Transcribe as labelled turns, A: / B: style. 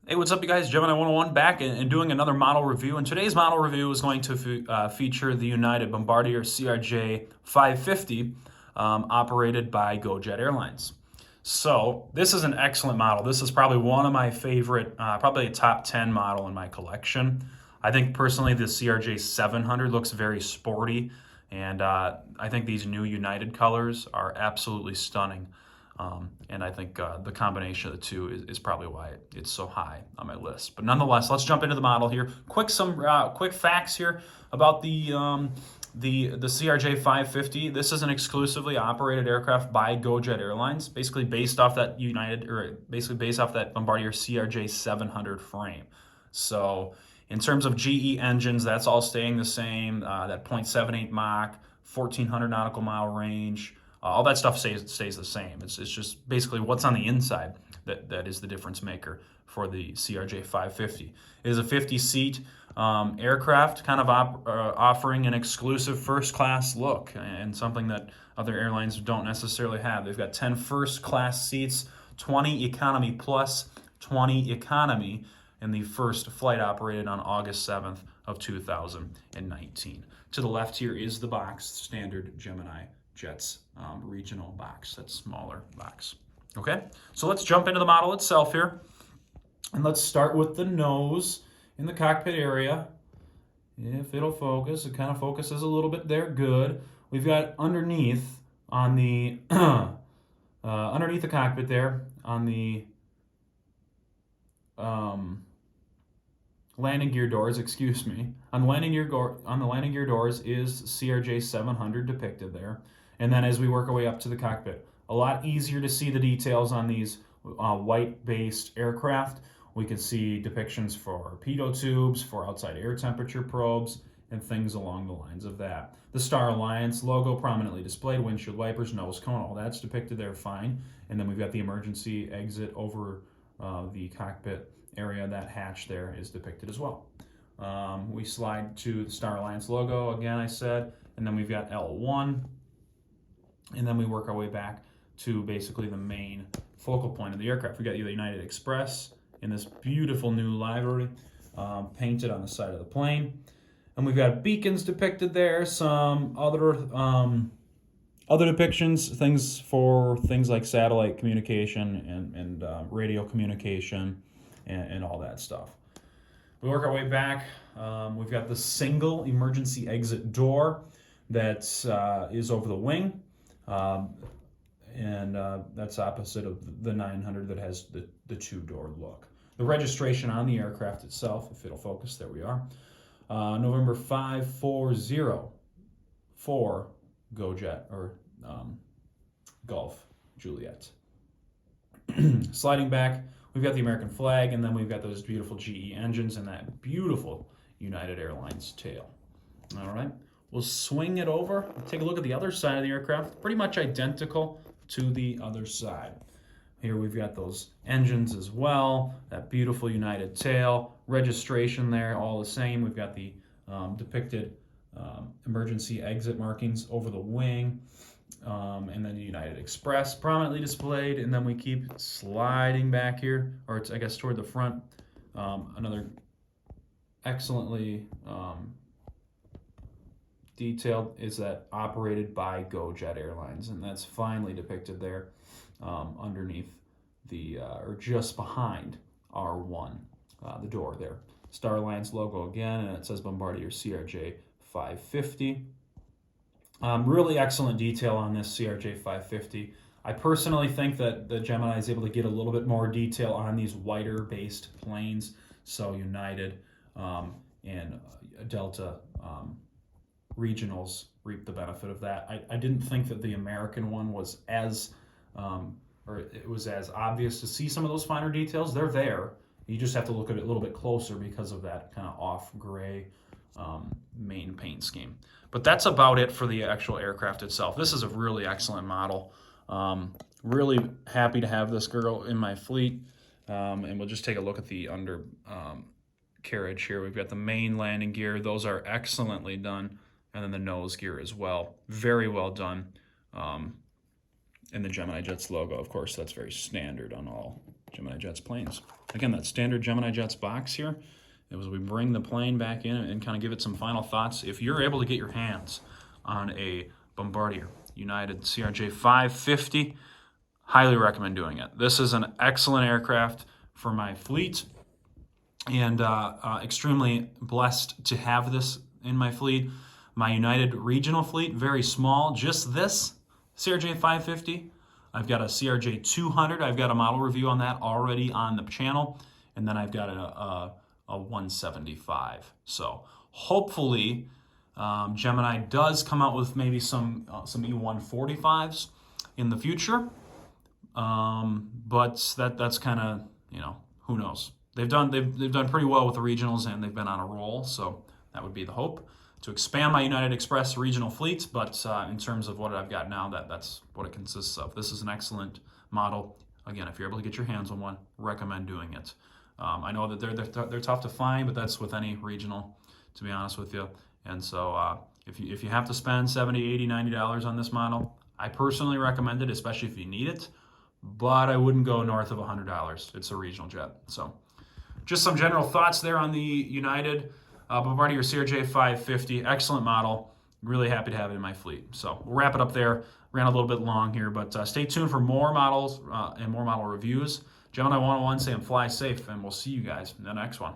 A: Hey, what's up, you guys? Gemini 101 back and doing another model review. And today's model review is going to feature the United Bombardier Cjr-550 operated by Gojet Airlines. So this is an excellent model. This is probably one of my favorite, probably a top 10 model in my collection. I think personally the Crj-700 looks very sporty, and I think these new United colors are absolutely stunning. And I think the combination of the two is probably why it's so high on my list. But nonetheless, let's jump into the model here. Quick facts here about the Crj-550. This is an exclusively operated aircraft by Gojet Airlines, basically based off that Bombardier Crj-700 frame. So in terms of GE engines, that's all staying the same. That 0.78 Mach, 1,400 nautical mile range. All that stuff stays the same. It's just basically what's on the inside that is the difference maker for the Crj-550. It is a 50-seat aircraft, kind of offering an exclusive first-class look and something that other airlines don't necessarily have. They've got 10 first-class seats, 20 economy plus, 20 economy, and the first flight operated on August 7th of 2019. To the left here is the box, standard Gemini Jets regional box, that smaller box. Okay, so let's jump into the model itself here. And let's start with the nose in the cockpit area. If it'll focus, it kind of focuses a little bit there, good. We've got underneath on the, underneath the cockpit there, on the landing gear doors, excuse me. On the landing gear doors is Crj-700 depicted there. And then as we work our way up to the cockpit, a lot easier to see the details on these white-based aircraft. We can see depictions for pitot tubes, for outside air temperature probes, and things along the lines of that. The Star Alliance logo prominently displayed, windshield wipers, nose cone, all that's depicted there fine. And then we've got the emergency exit over the cockpit area. That hatch there is depicted as well. We slide to the Star Alliance logo, again I said, and then we've got L1, and then we work our way back to basically the main focal point of the aircraft. We got the United Express in this beautiful new livery, painted on the side of the plane. And we've got beacons depicted there, some other depictions, things like satellite communication and radio communication and all that stuff. We work our way back. We've got the single emergency exit door that is over the wing. That's opposite of the 900 that has the two-door look. The registration on the aircraft itself, if it'll focus, there we are. November 540 for Gojet, or Gulf Juliet. Sliding back, we've got the American flag, and then we've got those beautiful GE engines and that beautiful United Airlines tail. All right, we'll swing it over. Take a look at the other side of the aircraft. Pretty much identical to the other side. Here we've got those engines as well, that beautiful United tail, registration there, all the same. We've got the depicted emergency exit markings over the wing, and then the United Express prominently displayed, and then we keep sliding back here, or it's, I guess, toward the front. Another excellently detailed is that operated by Gojet Airlines, and that's finely depicted there underneath the, or just behind R1, the door there. Star Alliance logo again, and it says Bombardier Cjr-550. Really excellent detail on this Cjr-550. I personally think that the Gemini is able to get a little bit more detail on these wider based planes, so United and Delta regionals reap the benefit of that. I didn't think that the American one was as obvious to see some of those finer details. They're there. You just have to look at it a little bit closer because of that kind of off gray main paint scheme. But that's about it for the actual aircraft itself. This is a really excellent model. Really happy to have this girl in my fleet. And we'll just take a look at the undercarriage here. We've got the main landing gear. Those are excellently done. And then the nose gear as well. Very well done. And the Gemini Jets logo, of course, that's very standard on all Gemini Jets planes. Again, that standard Gemini Jets box here. As we bring the plane back in and kind of give it some final thoughts, if you're able to get your hands on a Bombardier United Cjr-550, highly recommend doing it. This is an excellent aircraft for my fleet, and extremely blessed to have this in my fleet. My United regional fleet, very small, just this Cjr-550. I've got a Cjr-200. I've got a model review on that already on the channel, and then I've got a 175. So hopefully Gemini does come out with maybe some E145s in the future, but that's kind of, who knows. They've done pretty well with the regionals, and they've been on a roll, so that would be the hope, to expand my United Express regional fleet. But in terms of what I've got now, that's what it consists of. This is an excellent model. Again, if you're able to get your hands on one, recommend doing it. I know that they're tough to find, but that's with any regional, to be honest with you. And so if you have to spend $70, $80, $90 on this model, I personally recommend it, especially if you need it. But I wouldn't go north of $100. It's a regional jet. So just some general thoughts there on the United Bombardier Cjr-550. Excellent model. Really happy to have it in my fleet. So we'll wrap it up there. Ran a little bit long here, but stay tuned for more models and more model reviews. Gemini 101 saying fly safe, and we'll see you guys in the next one.